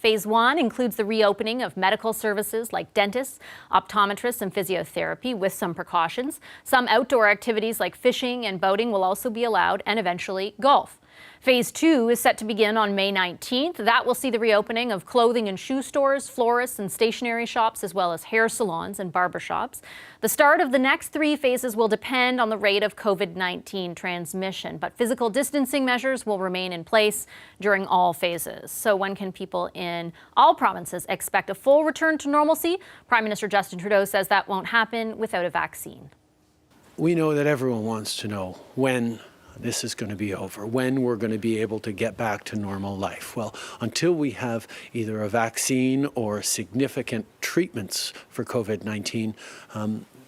Phase 1 includes the reopening of medical services like dentists, optometrists, and physiotherapy with some precautions. Some outdoor activities like fishing and boating will also be allowed, and eventually golf. Phase 2 is set to begin on May 19th. That will see the reopening of clothing and shoe stores, florists and stationery shops, as well as hair salons and barbershops. The start of the next 3 phases will depend on the rate of COVID-19 transmission, but physical distancing measures will remain in place during all phases. So when can people in all provinces expect a full return to normalcy? Prime Minister Justin Trudeau says that won't happen without a vaccine. We know that everyone wants to know when this is going to be over, when we're going to be able to get back to normal life. Well, until we have either a vaccine or significant treatments for COVID-19,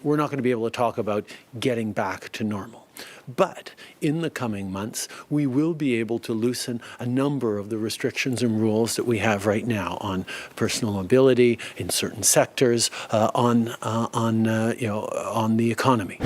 we're not going to be able to talk about getting back to normal. But in the coming months, we will be able to loosen a number of the restrictions and rules that we have right now on personal mobility in certain sectors, on the economy.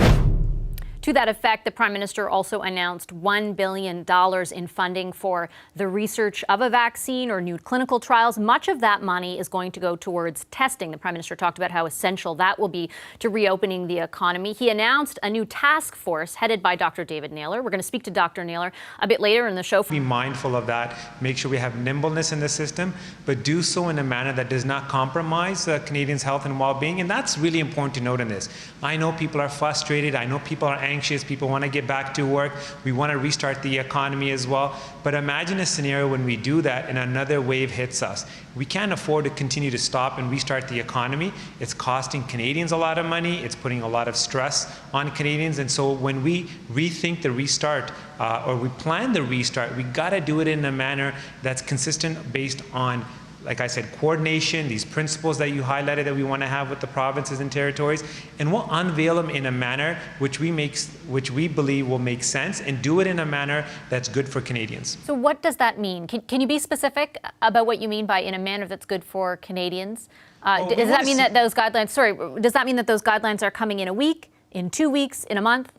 To that effect, the Prime Minister also announced $1 billion in funding for the research of a vaccine or new clinical trials. Much of that money is going to go towards testing. The Prime Minister talked about how essential that will be to reopening the economy. He announced a new task force headed by Dr. David Naylor. We're going to speak to Dr. Naylor a bit later in the show. Be mindful of that, make sure we have nimbleness in the system, but do so in a manner that does not compromise Canadians' health and well-being. And that's really important to note in this. I know people are frustrated. I know people are anxious. People want to get back to work. We want to restart the economy as well. But imagine a scenario when we do that and another wave hits us. We can't afford to continue to stop and restart the economy. It's costing Canadians a lot of money. It's putting a lot of stress on Canadians. And so when we rethink the restart or we plan the restart, we got to do it in a manner that's consistent based on, like I said, coordination, these principles that you highlighted that we want to have with the provinces and territories, and we'll unveil them in a manner which we believe will make sense and do it in a manner that's good for Canadians. So what does that mean? Can you be specific about what you mean by in a manner that's good for Canadians? Does that mean that those guidelines are coming in a week, in 2 weeks, in a month?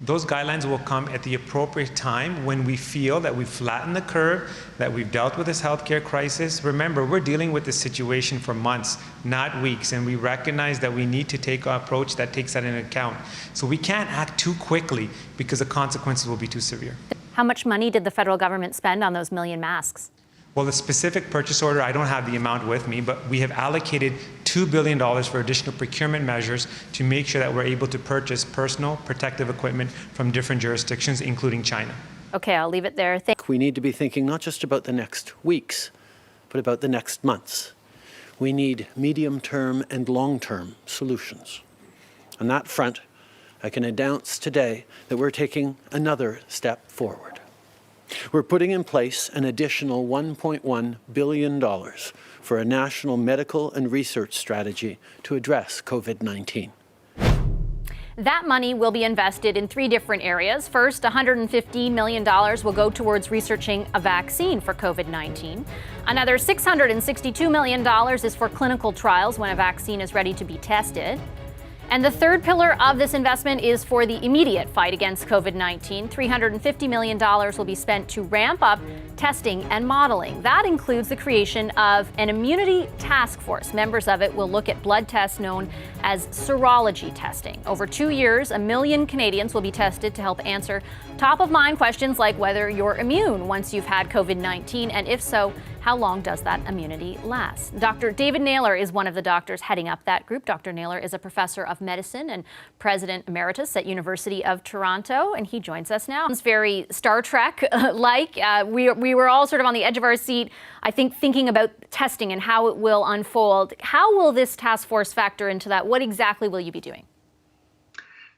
Those guidelines will come at the appropriate time when we feel that we've flattened the curve, that we've dealt with this healthcare crisis. Remember, we're dealing with this situation for months, not weeks, and we recognize that we need to take an approach that takes that into account. So we can't act too quickly because the consequences will be too severe. How much money did the federal government spend on those million masks? Well, the specific purchase order, I don't have the amount with me, but we have allocated $2 billion for additional procurement measures to make sure that we're able to purchase personal protective equipment from different jurisdictions, including China. Okay, I'll leave it there. We need to be thinking not just about the next weeks, but about the next months. We need medium-term and long-term solutions. On that front, I can announce today that we're taking another step forward. We're putting in place an additional $1.1 billion for a national medical and research strategy to address COVID-19. That money will be invested in 3 different areas. First, $150 million will go towards researching a vaccine for COVID-19. Another $662 million is for clinical trials when a vaccine is ready to be tested. And the third pillar of this investment is for the immediate fight against COVID-19. $350 million will be spent to ramp up testing and modeling. That includes the creation of an immunity task force. Members of it will look at blood tests known as serology testing. Over 2 years, 1 million Canadians will be tested to help answer top-of-mind questions like whether you're immune once you've had COVID-19, and if so, how long does that immunity last? Dr. David Naylor is one of the doctors heading up that group. Dr. Naylor is a professor of medicine and president emeritus at University of Toronto, and he joins us now. It's very Star Trek-like. We were all sort of on the edge of our seat, I think, thinking about testing and how it will unfold. How will this task force factor into that? What exactly will you be doing?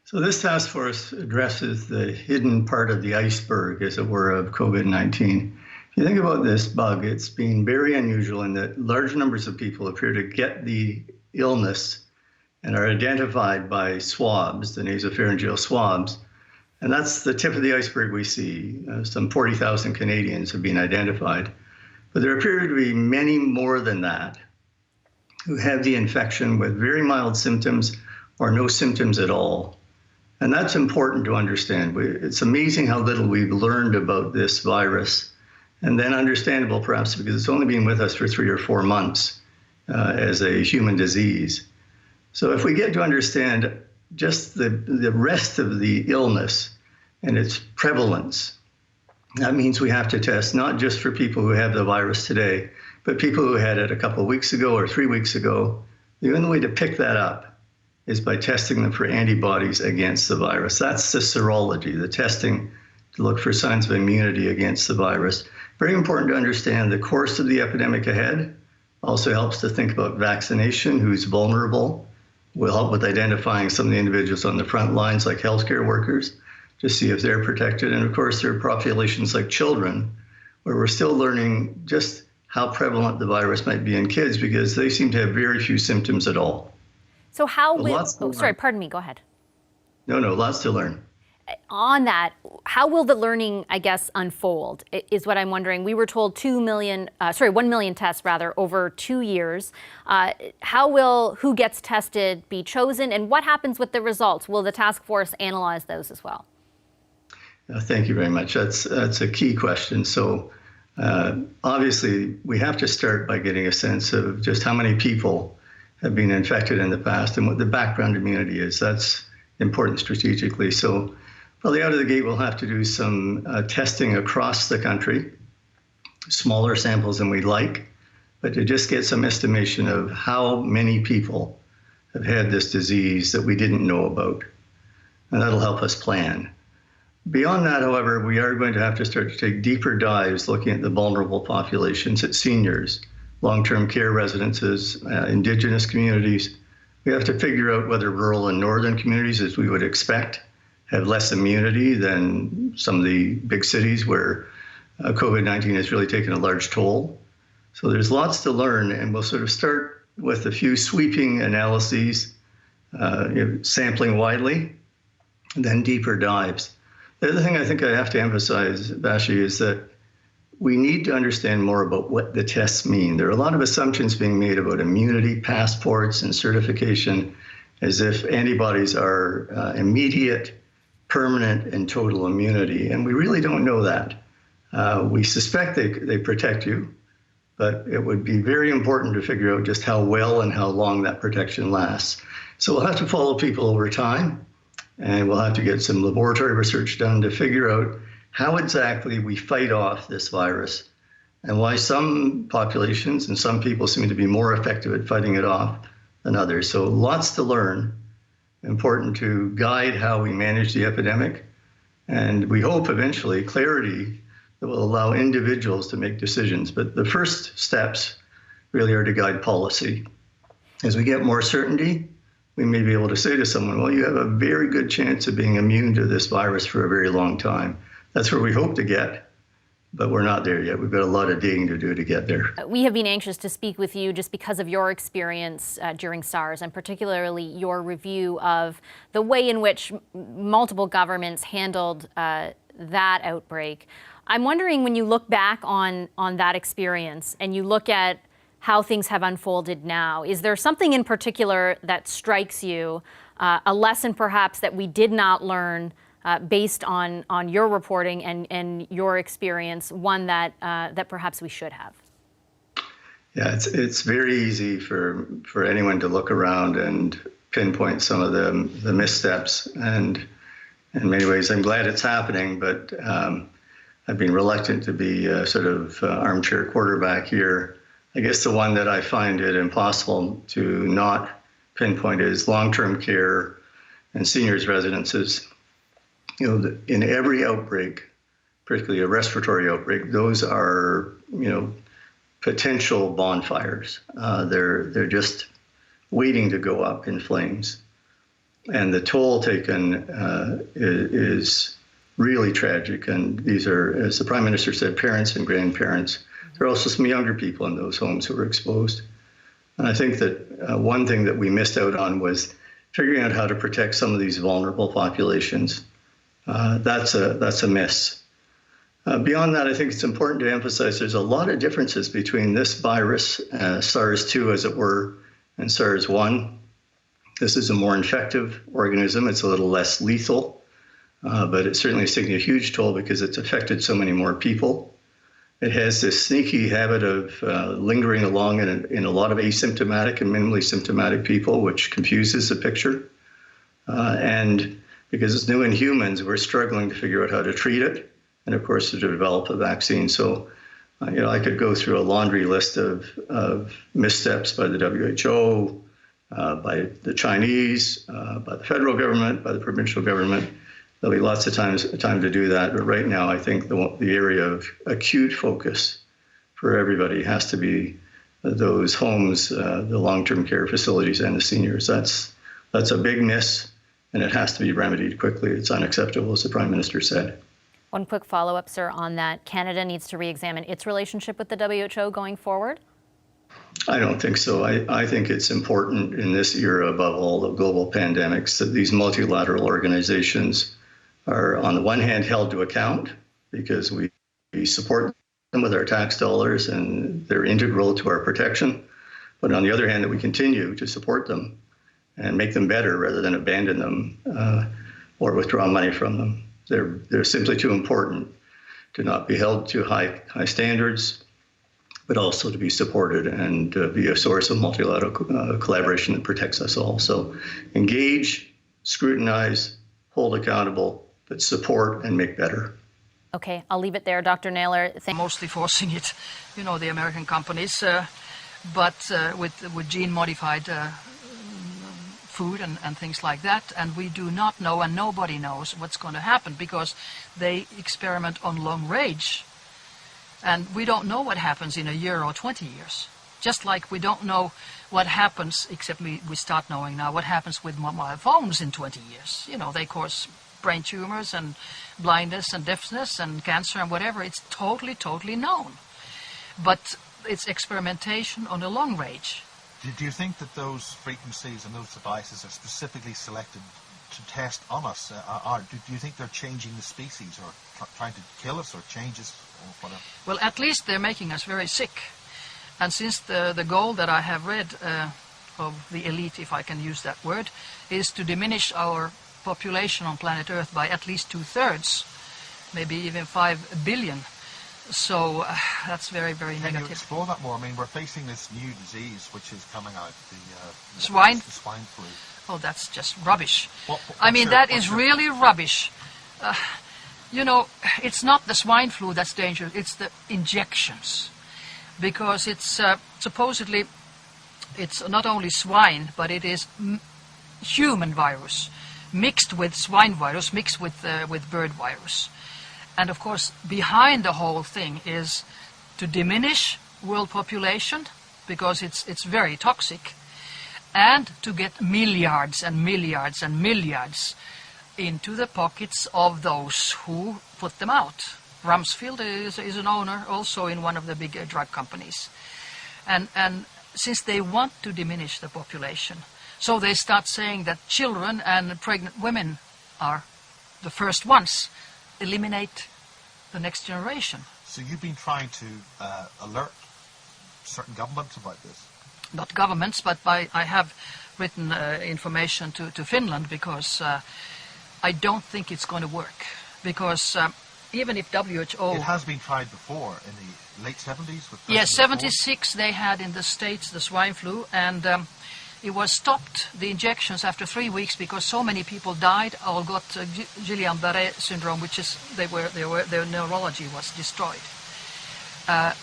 So this task force addresses the hidden part of the iceberg, as it were, of COVID-19. If you think about this bug, it's been very unusual in that large numbers of people appear to get the illness and are identified by swabs, the nasopharyngeal swabs. And that's the tip of the iceberg we see. Some 40,000 Canadians have been identified. But there appear to be many more than that who have the infection with very mild symptoms or no symptoms at all. And that's important to understand. It's amazing how little we've learned about this virus and then understandable perhaps because it's only been with us for 3 or 4 months as a human disease. So if we get to understand just the rest of the illness and its prevalence, that means we have to test not just for people who have the virus today, but people who had it a couple of weeks ago or 3 weeks ago. The only way to pick that up is by testing them for antibodies against the virus. That's the serology, the testing to look for signs of immunity against the virus. Very important to understand the course of the epidemic ahead. Also helps to think about vaccination, who's vulnerable. Will help with identifying some of the individuals on the front lines, like healthcare workers, to see if they're protected. And of course, there are populations like children, where we're still learning just how prevalent the virus might be in kids because they seem to have very few symptoms at all. So how will, pardon me, go ahead. No, lots to learn. On that, how will the learning, I guess, unfold is what I'm wondering. We were told 1 million tests rather over 2 years. How will who gets tested be chosen and what happens with the results? Will the task force analyze those as well? Thank you very much. That's a key question. So obviously we have to start by getting a sense of just how many people have been infected in the past and what the background immunity is. That's important strategically. So probably out of the gate, we'll have to do some testing across the country, smaller samples than we'd like, but to just get some estimation of how many people have had this disease that we didn't know about. And that'll help us plan. Beyond that, however, we are going to have to start to take deeper dives looking at the vulnerable populations, at seniors, long-term care residences, Indigenous communities. We have to figure out whether rural and northern communities, as we would expect, have less immunity than some of the big cities where COVID-19 has really taken a large toll. So there's lots to learn, and we'll sort of start with a few sweeping analyses, sampling widely, and then deeper dives. The other thing I think I have to emphasize, Bashi, is that we need to understand more about what the tests mean. There are a lot of assumptions being made about immunity, passports, and certification, as if antibodies are immediate, permanent, and total immunity. And we really don't know that. We suspect they protect you, but it would be very important to figure out just how well and how long that protection lasts. So we'll have to follow people over time, and we'll have to get some laboratory research done to figure out how exactly we fight off this virus and why some populations and some people seem to be more effective at fighting it off than others. So lots to learn, important to guide how we manage the epidemic, and we hope eventually clarity that will allow individuals to make decisions. But the first steps really are to guide policy. As we get more certainty, we may be able to say to someone, well, you have a very good chance of being immune to this virus for a very long time. That's where we hope to get, but we're not there yet. We've got a lot of digging to do to get there. We have been anxious to speak with you just because of your experience during SARS, and particularly your review of the way in which multiple governments handled that outbreak. I'm wondering, when you look back on that experience and you look at how things have unfolded now, is there something in particular that strikes you, a lesson perhaps that we did not learn based on your reporting and your experience, one that perhaps we should have? Yeah, it's very easy for anyone to look around and pinpoint some of the missteps, and in many ways I'm glad it's happening, but I've been reluctant to be a sort of armchair quarterback here. I guess the one that I find it impossible to not pinpoint is long-term care and seniors residences. You know, in every outbreak, particularly a respiratory outbreak, those are, potential bonfires. They're just waiting to go up in flames. And the toll taken is really tragic. And these are, as the Prime Minister said, parents and grandparents. There are also some younger people in those homes who were exposed. And I think that one thing that we missed out on was figuring out how to protect some of these vulnerable populations. That's a miss. Beyond that, I think it's important to emphasize there's a lot of differences between this virus, SARS-2 as it were, and SARS-1. This is a more infective organism. It's a little less lethal, but it certainly is taking a huge toll because it's affected so many more people. It has this sneaky habit of lingering along in a lot of asymptomatic and minimally symptomatic people, which confuses the picture. And because it's new in humans, we're struggling to figure out how to treat it, and of course to develop a vaccine. So, I could go through a laundry list of missteps by the WHO, by the Chinese, by the federal government, by the provincial government. There'll be lots of time to do that. But right now, I think the area of acute focus for everybody has to be those homes, the long-term care facilities, and the seniors. That's a big miss, and it has to be remedied quickly. It's unacceptable, as the Prime Minister said. One quick follow-up, sir, on that. Canada needs to re-examine its relationship with the WHO going forward? I don't think so. I think it's important in this era, above all the global pandemics, that these multilateral organizations are, on the one hand, held to account because we support them with our tax dollars and they're integral to our protection. But on the other hand, that we continue to support them and make them better rather than abandon them or withdraw money from them. They're simply too important to not be held to high standards, but also to be supported and be a source of multilateral collaboration that protects us all. So engage, scrutinize, hold accountable, but support and make better. Okay, I'll leave it there. Dr. Naylor, mostly forcing it, the American companies, but with gene-modified food and things like that, and we do not know, and nobody knows what's going to happen because they experiment on long range, and we don't know what happens in a year or 20 years. Just like we don't know what happens, except we start knowing now what happens with mobile phones in 20 years. They cause brain tumors and blindness and deafness and cancer and whatever. It's totally known. But it's experimentation on a long range. Do you think that those frequencies and those devices are specifically selected to test on us? Do you think they're changing the species or trying to kill us or change us or whatever? Well, at least they're making us very sick. And since the goal that I have read of the elite, if I can use that word, is to diminish our population on planet Earth by at least 2/3, maybe even 5 billion. So that's very, very negative. Can you explore that more? I mean, we're facing this new disease which is coming out, the swine flu. Oh, that's just rubbish. That is really rubbish. It's not the swine flu that's dangerous, it's the injections. Because it's supposedly, it's not only swine, but it is human virus, mixed with swine virus, mixed with bird virus. And of course, behind the whole thing is to diminish world population, because it's very toxic, and to get milliards and milliards and milliards into the pockets of those who put them out. Rumsfeld is an owner also in one of the big drug companies. And since they want to diminish the population, so they start saying that children and pregnant women are the first ones. Eliminate the next generation. So you've been trying to alert certain governments about this? Not governments, but I have written information to Finland, because I don't think it's going to work. Because even if WHO... It has been tried before in the late 70s? Yes, 76 they had in the States the swine flu, and it was stopped, the injections, after 3 weeks, because so many people died or got Guillain-Barré syndrome, which is their neurology was destroyed.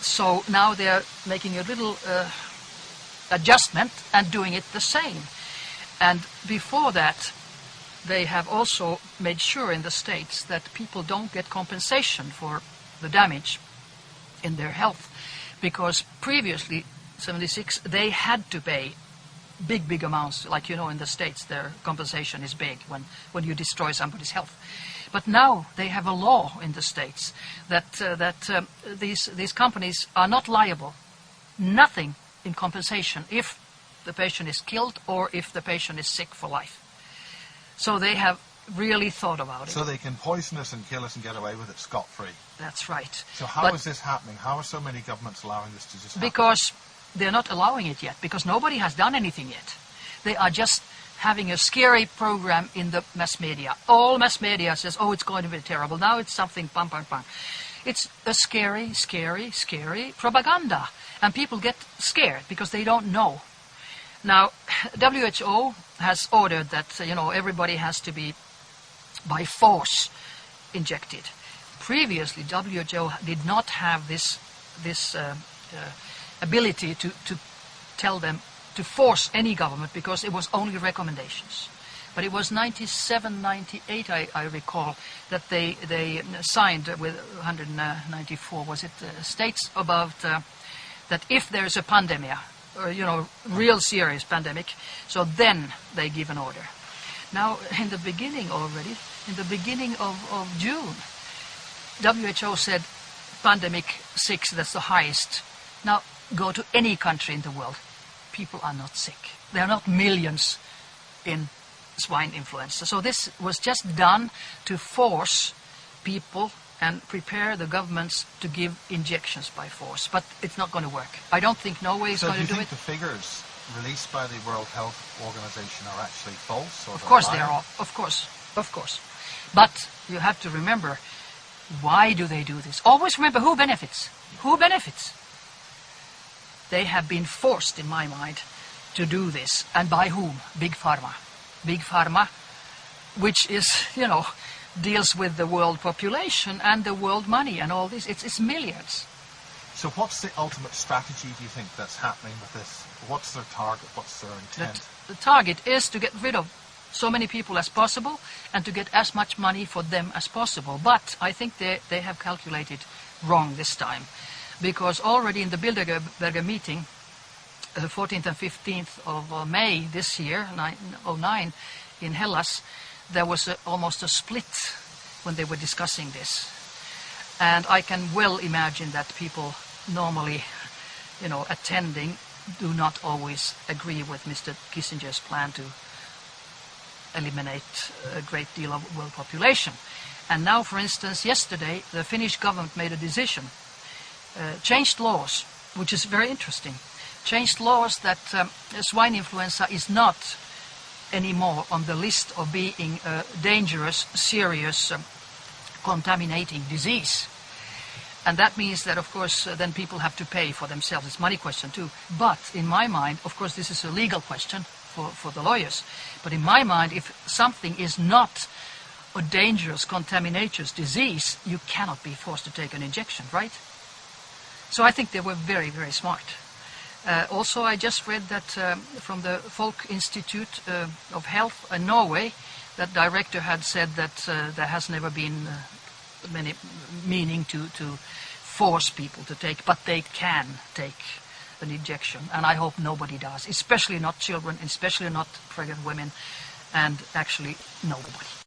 So now they're making a little adjustment and doing it the same. And before that, they have also made sure in the States that people don't get compensation for the damage in their health, because previously, 76, they had to pay big amounts. Like, in the States, their compensation is big when you destroy somebody's health. But now they have a law in the States that these companies are not liable, nothing in compensation, if the patient is killed or if the patient is sick for life. So they have really thought about it. So they can poison us and kill us and get away with it scot-free. That's right. So how is this happening? How are so many governments allowing this to just happen? Because they're not allowing it yet, because nobody has done anything yet. They are just having a scary program in the mass media. All mass media says, oh, it's going to be terrible. Now it's something, bang. It's a scary, scary, scary propaganda. And people get scared because they don't know. Now, WHO has ordered that, everybody has to be by force injected. Previously, WHO did not have this ability to tell them to force any government because it was only recommendations. But it was 97, 98, I recall, that they signed with 194, was it, states about that if there is a pandemic, or, real serious pandemic, so then they give an order. Now, in the beginning of June, WHO said pandemic 6, that's the highest. Now, go to any country in the world. People are not sick. There are not millions in swine influenza. So this was just done to force people and prepare the governments to give injections by force. But it's not going to work. I don't think Norway is going to do it. So do you think the figures released by the World Health Organization are actually false? Or of course they are. Of course. But you have to remember, why do they do this? Always remember who benefits. Who benefits? They have been forced, in my mind, to do this. And by whom? Big Pharma. Big Pharma, which is, deals with the world population and the world money and all this. It's milliards. So what's the ultimate strategy, do you think, that's happening with this? What's their target? What's their intent? The target is to get rid of so many people as possible and to get as much money for them as possible. But I think they have calculated wrong this time, because already in the Bilderberg meeting, the 14th and 15th of May this year, 2009, in Hellas, there was almost a split when they were discussing this. And I can well imagine that people normally, attending, do not always agree with Mr. Kissinger's plan to eliminate a great deal of world population. And now, for instance, yesterday, the Finnish government made a decision, changed laws, which is very interesting, changed laws that swine influenza is not anymore on the list of being a dangerous, serious, contaminating disease. And that means that, of course, then people have to pay for themselves. It's a money question too. But in my mind, of course, this is a legal question for the lawyers. But in my mind, if something is not a dangerous, contaminating disease, you cannot be forced to take an injection, right? So I think they were very, very smart. Also, I just read that from the Folk Institute of Health in Norway, that director had said that there has never been many meaning to force people to take, but they can take an injection, and I hope nobody does, especially not children, especially not pregnant women, and actually nobody.